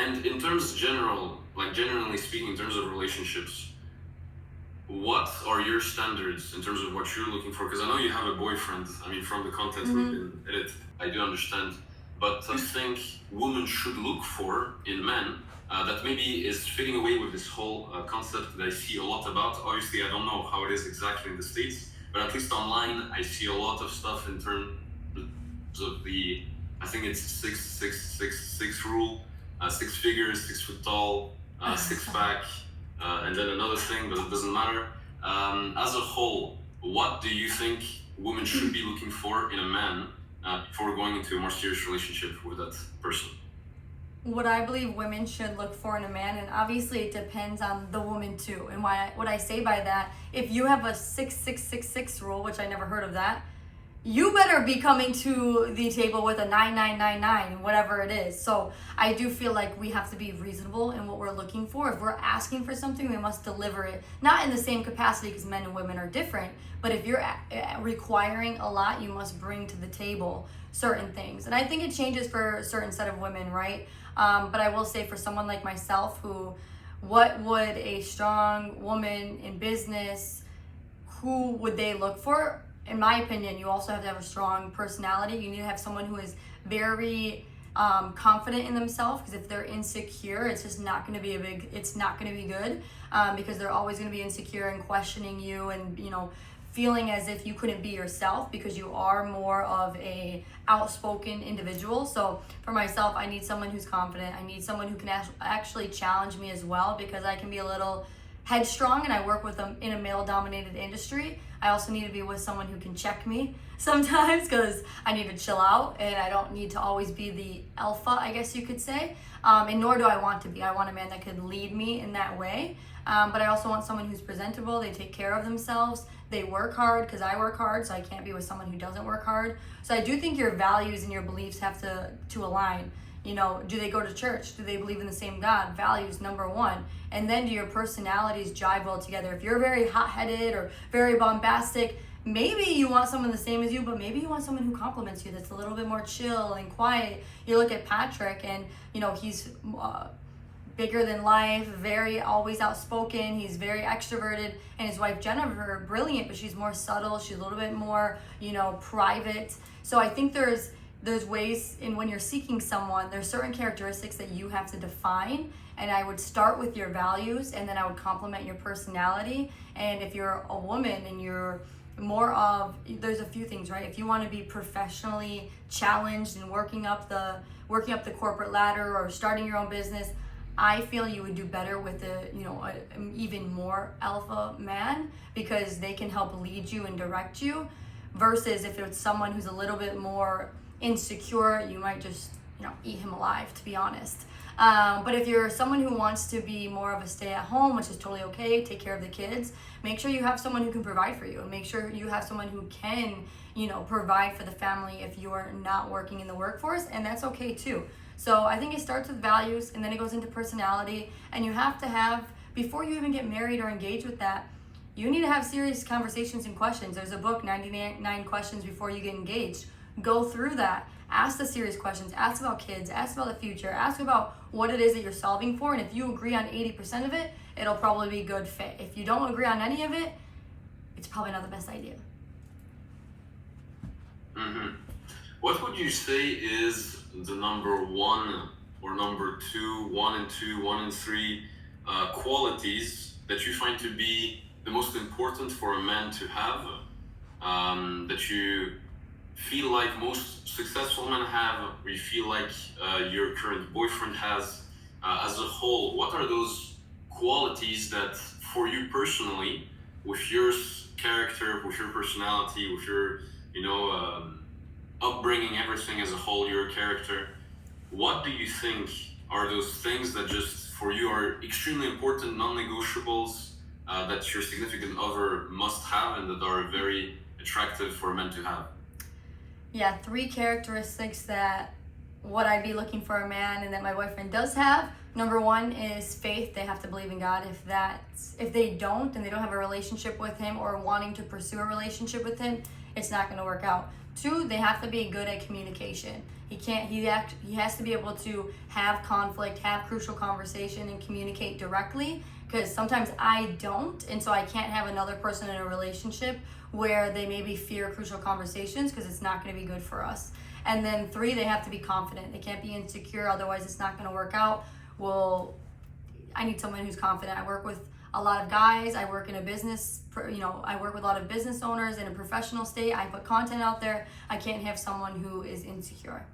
And in terms generally speaking, in terms of relationships, what are your standards in terms of what you're looking for? Because I know you have a boyfriend. I mean, from the content we've been edited, I do understand. But I think women should look for in men that maybe is fitting away with this whole concept that I see a lot about. Obviously, I don't know how it is exactly in the States, but at least online, I see a lot of stuff in terms of I think it's 6 rule, 6 figures, 6 foot tall, 6 pack, and then another thing, but it doesn't matter. As a whole, what do you think women should be looking for in a man before going into a more serious relationship with that person? What I believe women should look for in a man, and obviously it depends on the woman too. And what I say by that, if you have a 6 rule, which I never heard of that, you better be coming to the table with a 9, whatever it is. So I do feel like we have to be reasonable in what we're looking for. If we're asking for something, we must deliver it. Not in the same capacity, because men and women are different, but if you're requiring a lot, you must bring to the table certain things. And I think it changes for a certain set of women, right? But I will say for someone like myself, what would a strong woman in business, who would they look for? In my opinion, you also have to have a strong personality. You need to have someone who is very confident in themselves, because if they're insecure, it's just not going to be it's not going to be good, because they're always going to be insecure and questioning you, and feeling as if you couldn't be yourself, because you are more of a outspoken individual. So for myself, I need someone who's confident. I need someone who can actually challenge me as well, because I can be a little headstrong and I work with them in a male-dominated industry. I also need to be with someone who can check me sometimes, because I need to chill out and I don't need to always be the alpha, I guess you could say. And nor do I want to be. I want a man that could lead me in that way. But I also want someone who's presentable. They take care of themselves. They work hard, because I work hard, so I can't be with someone who doesn't work hard. So I do think your values and your beliefs have to align. Do they go to church? Do they believe in the same God? Values, number one. And then do your personalities jive well together? If you're very hot-headed or very bombastic, maybe you want someone the same as you, but maybe you want someone who compliments you, that's a little bit more chill and quiet. You look at Patrick and, he's bigger than life, very always outspoken. He's very extroverted. And his wife, Jennifer, brilliant, but she's more subtle. She's a little bit more, private. So I think there's ways in when you're seeking someone, there's certain characteristics that you have to define. And I would start with your values, and then I would complement your personality. And if you're a woman and you're there's a few things, right? If you want to be professionally challenged and working up the corporate ladder or starting your own business, I feel you would do better with an even more alpha man, because they can help lead you and direct you, versus if it's someone who's a little bit more insecure, you might just eat him alive, to be honest. But if you're someone who wants to be more of a stay-at-home, which is totally okay, take care of the kids, make sure you have someone who can provide for you, and make sure you have someone who can provide for the family if you are not working in the workforce, and that's okay too. So I think it starts with values, and then it goes into personality, and you have to have, before you even get married or engage with that, you need to have serious conversations and questions. There's a book, 99 Questions Before You Get Engaged. Go through that. Ask the serious questions. Ask about kids. Ask about the future. Ask about what it is that you're solving for. And if you agree on 80% of it, it'll probably be a good fit. If you don't agree on any of it, it's probably not the best idea. Mm-hmm. What would you say is the number one or number two, 1 and 2, 1 and 3 qualities that you find to be the most important for a man to have, that you feel like most successful men have, or you feel like your current boyfriend has, as a whole? What are those qualities that for you personally, with your character, with your personality, with your upbringing, everything as a whole, your character, what do you think are those things that just for you are extremely important, non-negotiables, that your significant other must have and that are very attractive for men to have? Yeah, 3 characteristics that what I'd be looking for a man and that my boyfriend does have. Number 1 is faith. They have to believe in God. If they don't, and they don't have a relationship with him or wanting to pursue a relationship with him, it's not going to work out. 2, they have to be good at communication. He has to be able to have conflict, have crucial conversation, and communicate directly, because sometimes I don't, and so I can't have another person in a relationship where they maybe fear crucial conversations, because it's not going to be good for us. And then 3, they have to be confident. They can't be insecure, otherwise it's not going to work out. Well, I need someone who's confident. I work with a lot of guys. I work in a business, I work with a lot of business owners in a professional state. I put content out there. I can't have someone who is insecure.